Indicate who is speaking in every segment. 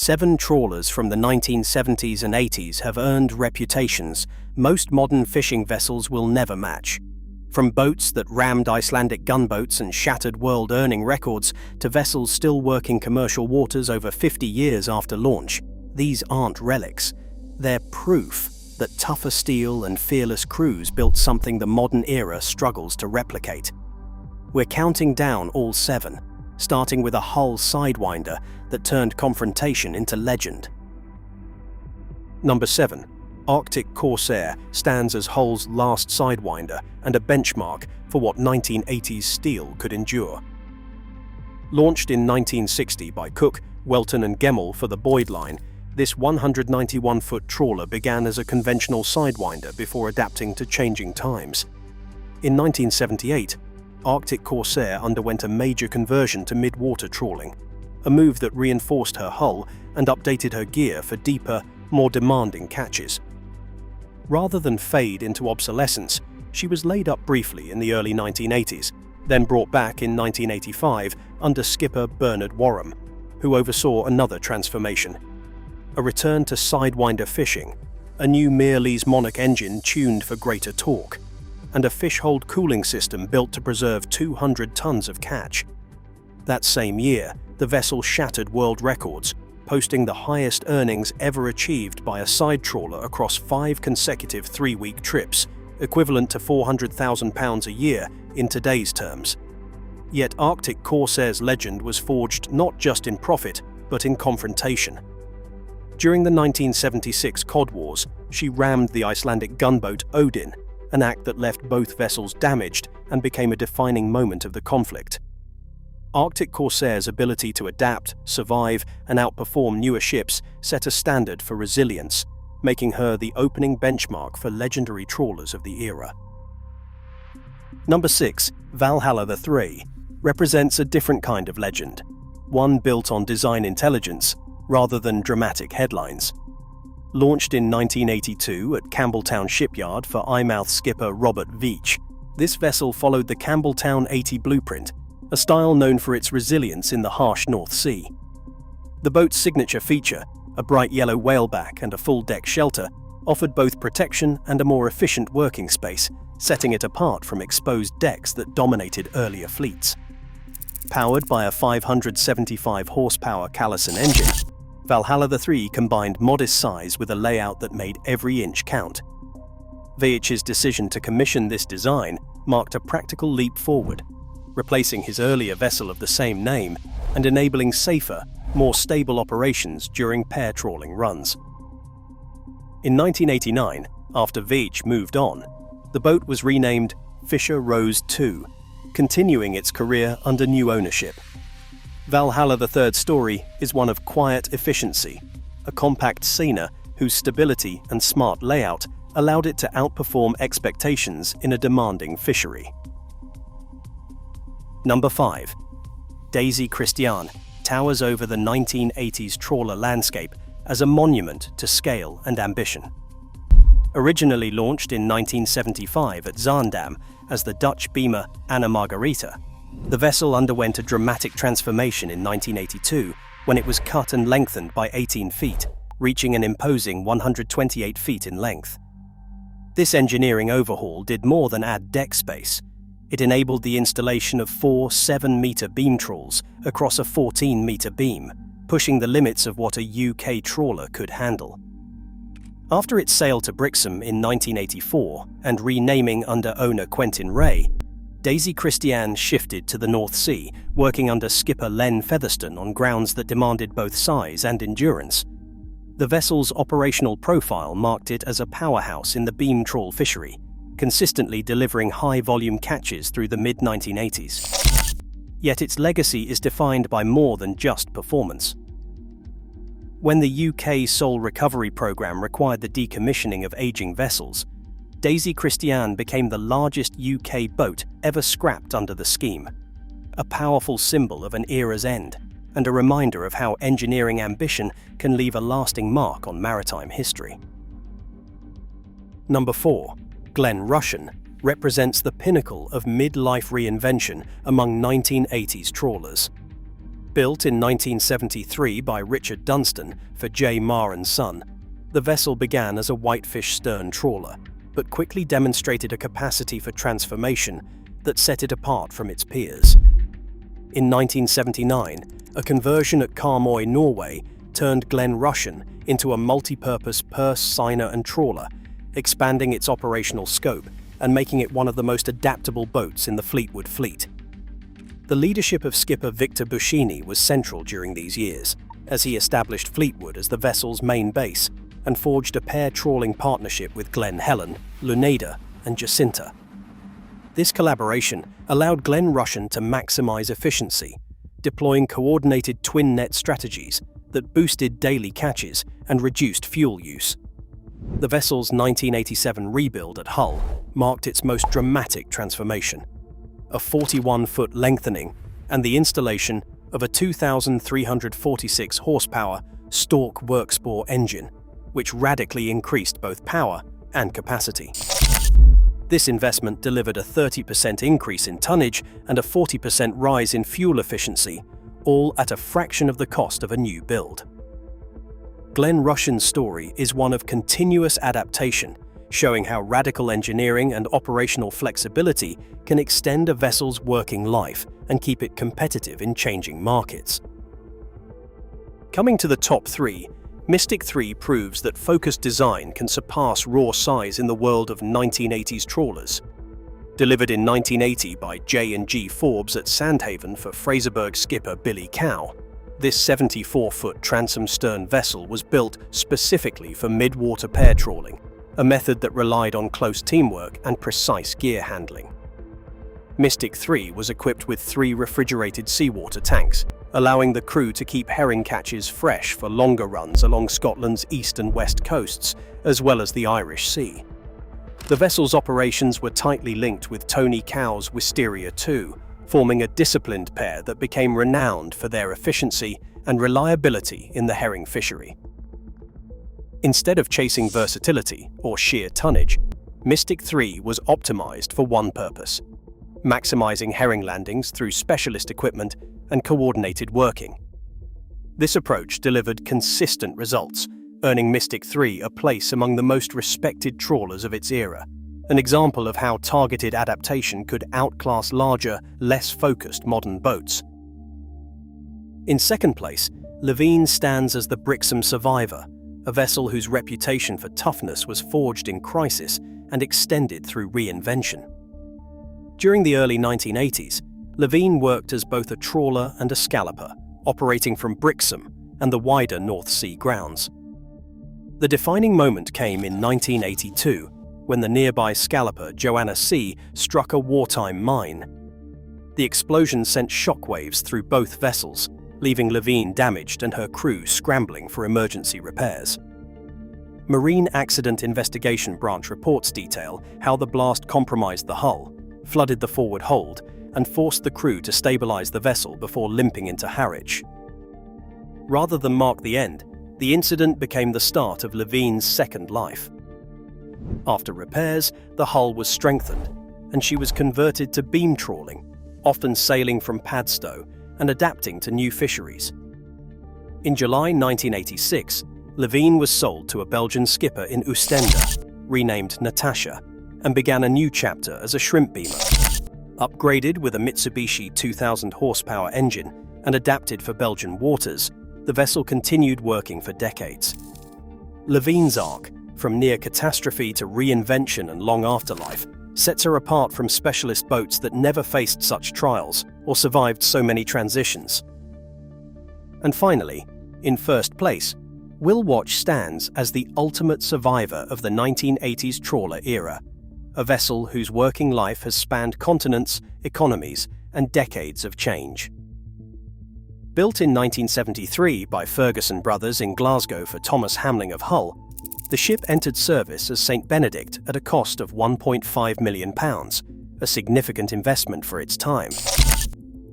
Speaker 1: 7 trawlers from the 1970s and 80s have earned reputations most modern fishing vessels will never match. From boats that rammed Icelandic gunboats and shattered world earning records to vessels still working commercial waters over 50 years after launch, these aren't relics. They're proof that tougher steel and fearless crews built something the modern era struggles to replicate. We're counting down all 7, starting with a hull Sidewinder that turned confrontation into legend. Number 7. Arctic Corsair stands as Hull's last Sidewinder and a benchmark for what 1980s steel could endure. Launched in 1960 by Cook, Welton and Gemmell for the Boyd Line, this 191-foot trawler began as a conventional Sidewinder before adapting to changing times. In 1978, Arctic Corsair underwent a major conversion to midwater trawling, a move that reinforced her hull and updated her gear for deeper, more demanding catches. Rather than fade into obsolescence, she was laid up briefly in the early 1980s, then brought back in 1985 under Skipper Bernard Wharam, who oversaw another transformation. A return to Sidewinder fishing, a new Mearleys Monarch engine tuned for greater torque, and a fish-hold cooling system built to preserve 200 tons of catch. That same year, the vessel shattered world records, posting the highest earnings ever achieved by a side trawler across 5 consecutive 3-week trips, equivalent to £400,000 a year in today's terms. Yet Arctic Corsair's legend was forged not just in profit, but in confrontation. During the 1976 Cod Wars, she rammed the Icelandic gunboat Odinn, an act that left both vessels damaged and became a defining moment of the conflict. Arctic Corsair's ability to adapt, survive, and outperform newer ships set a standard for resilience, making her the opening benchmark for legendary trawlers of the era. Number 6. Valhalla III represents a different kind of legend, one built on design intelligence rather than dramatic headlines. Launched in 1982 at Campbelltown Shipyard for Eyemouth skipper Robert Veitch, this vessel followed the Campbelltown 80 blueprint, a style known for its resilience in the harsh North Sea. The boat's signature feature, a bright yellow whaleback and a full-deck shelter, offered both protection and a more efficient working space, setting it apart from exposed decks that dominated earlier fleets. Powered by a 575 horsepower Callison engine, Valhalla III combined modest size with a layout that made every inch count. Veitch's decision to commission this design marked a practical leap forward, replacing his earlier vessel of the same name and enabling safer, more stable operations during pair trawling runs. In 1989, after Veitch moved on, the boat was renamed Fisher Rose II, continuing its career under new ownership. Valhalla III's story is one of quiet efficiency, a compact seiner whose stability and smart layout allowed it to outperform expectations in a demanding fishery. Number 5. Daisy Christian towers over the 1980s trawler landscape as a monument to scale and ambition. Originally launched in 1975 at Zaandam as the Dutch beamer Anna Margarita, the vessel underwent a dramatic transformation in 1982 when it was cut and lengthened by 18 feet, reaching an imposing 128 feet in length. This engineering overhaul did more than add deck space. It enabled the installation of 4 7-meter beam trawls across a 14-meter beam, pushing the limits of what a UK trawler could handle. After its sale to Brixham in 1984 and renaming under owner Quentin Ray, Daisy Christian shifted to the North Sea, working under skipper Len Featherstone on grounds that demanded both size and endurance. The vessel's operational profile marked it as a powerhouse in the beam trawl fishery, consistently delivering high-volume catches through the mid-1980s. Yet its legacy is defined by more than just performance. When the UK Soul Recovery Programme required the decommissioning of aging vessels, Daisy Christian became the largest UK boat ever scrapped under the scheme, a powerful symbol of an era's end and a reminder of how engineering ambition can leave a lasting mark on maritime history. Number 4. Glen Rushen represents the pinnacle of mid-life reinvention among 1980s trawlers. Built in 1973 by Richard Dunstan for J. Marr and Son, the vessel began as a whitefish stern trawler, but quickly demonstrated a capacity for transformation that set it apart from its peers. In 1979, a conversion at Karmøy, Norway, turned Glen Rushen into a multi-purpose purse, seiner and trawler, expanding its operational scope and making it one of the most adaptable boats in the Fleetwood fleet. The leadership of skipper Victor Buscini was central during these years, as he established Fleetwood as the vessel's main base and forged a pair trawling partnership with Glen Helen, Luneda and Jacinta. This collaboration allowed Glen Rushen to maximize efficiency, deploying coordinated twin-net strategies that boosted daily catches and reduced fuel use. The vessel's 1987 rebuild at Hull marked its most dramatic transformation, a 41-foot lengthening and the installation of a 2,346 horsepower Stork Workspore engine, which radically increased both power and capacity. This investment delivered a 30% increase in tonnage and a 40% rise in fuel efficiency, all at a fraction of the cost of a new build. Glen Rushen's story is one of continuous adaptation, showing how radical engineering and operational flexibility can extend a vessel's working life and keep it competitive in changing markets. Coming to the top three, Mystic 3 proves that focused design can surpass raw size in the world of 1980s trawlers. Delivered in 1980 by J&G Forbes at Sandhaven for Fraserburg skipper Billy Cow, this 74-foot transom stern vessel was built specifically for midwater pair trawling, a method that relied on close teamwork and precise gear handling. Mystic 3 was equipped with 3 refrigerated seawater tanks, allowing the crew to keep herring catches fresh for longer runs along Scotland's east and west coasts, as well as the Irish Sea. The vessel's operations were tightly linked with Tony Cow's Wisteria 2, forming a disciplined pair that became renowned for their efficiency and reliability in the herring fishery. Instead of chasing versatility or sheer tonnage, Mystic 3 was optimized for one purpose: maximizing herring landings through specialist equipment and coordinated working. This approach delivered consistent results, earning Mystic 3 a place among the most respected trawlers of its era, an example of how targeted adaptation could outclass larger, less focused modern boats. In second place, Levine stands as the Brixham Survivor, a vessel whose reputation for toughness was forged in crisis and extended through reinvention. During the early 1980s, Levine worked as both a trawler and a scalloper, operating from Brixham and the wider North Sea grounds. The defining moment came in 1982, when the nearby scalloper Joanna C struck a wartime mine. The explosion sent shockwaves through both vessels, leaving Levine damaged and her crew scrambling for emergency repairs. Marine Accident Investigation Branch reports detail how the blast compromised the hull, flooded the forward hold, and forced the crew to stabilize the vessel before limping into Harwich. Rather than mark the end, the incident became the start of Levine's second life. After repairs, the hull was strengthened, and she was converted to beam trawling, often sailing from Padstow and adapting to new fisheries. In July 1986, Levine was sold to a Belgian skipper in Oostende, renamed Natasha, and began a new chapter as a shrimp beamer. Upgraded with a Mitsubishi 2,000 horsepower engine and adapted for Belgian waters, the vessel continued working for decades. Levine's arc, from near catastrophe to reinvention and long afterlife, sets her apart from specialist boats that never faced such trials or survived so many transitions. And finally, in first place, Will Watch stands as the ultimate survivor of the 1980s trawler era, a vessel whose working life has spanned continents, economies, and decades of change. Built in 1973 by Ferguson Brothers in Glasgow for Thomas Hamling of Hull, the ship entered service as St. Benedict at a cost of £1.5 million, a significant investment for its time.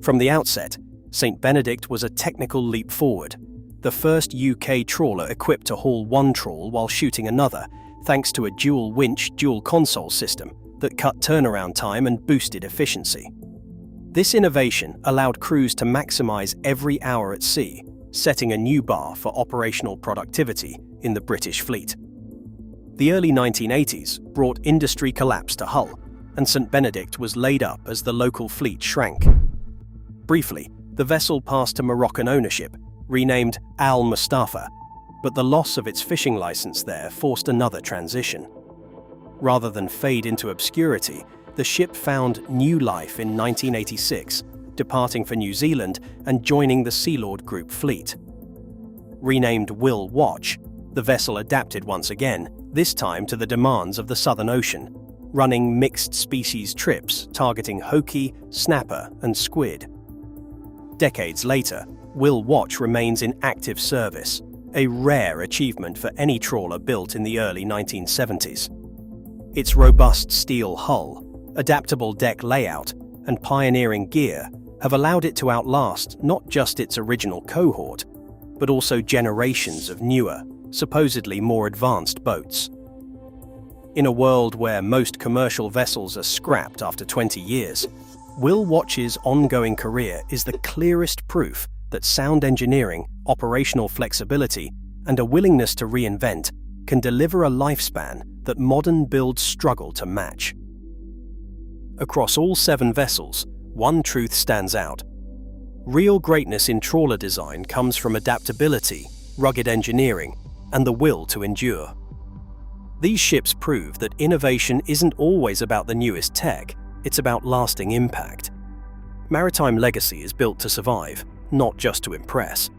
Speaker 1: From the outset, St. Benedict was a technical leap forward, the first UK trawler equipped to haul one trawl while shooting another, thanks to a dual-winch, dual-console system that cut turnaround time and boosted efficiency. This innovation allowed crews to maximize every hour at sea, setting a new bar for operational productivity in the British fleet. The early 1980s brought industry collapse to Hull, and St. Benedict was laid up as the local fleet shrank. Briefly, the vessel passed to Moroccan ownership, renamed Al Mustafa, but the loss of its fishing license there forced another transition. Rather than fade into obscurity, the ship found new life in 1986, departing for New Zealand and joining the Sealord Group fleet. Renamed Will Watch, the vessel adapted once again, this time to the demands of the Southern Ocean, running mixed-species trips targeting hoki, snapper, and squid. Decades later, Will Watch remains in active service, a rare achievement for any trawler built in the early 1970s. Its robust steel hull, adaptable deck layout, and pioneering gear have allowed it to outlast not just its original cohort, but also generations of newer, supposedly more advanced boats. In a world where most commercial vessels are scrapped after 20 years, Will Watch's ongoing career is the clearest proof that sound engineering, operational flexibility, and a willingness to reinvent can deliver a lifespan that modern builds struggle to match. Across all 7 vessels, one truth stands out. Real greatness in trawler design comes from adaptability, rugged engineering, and the will to endure. These ships prove that innovation isn't always about the newest tech, it's about lasting impact. Maritime legacy is built to survive, not just to impress.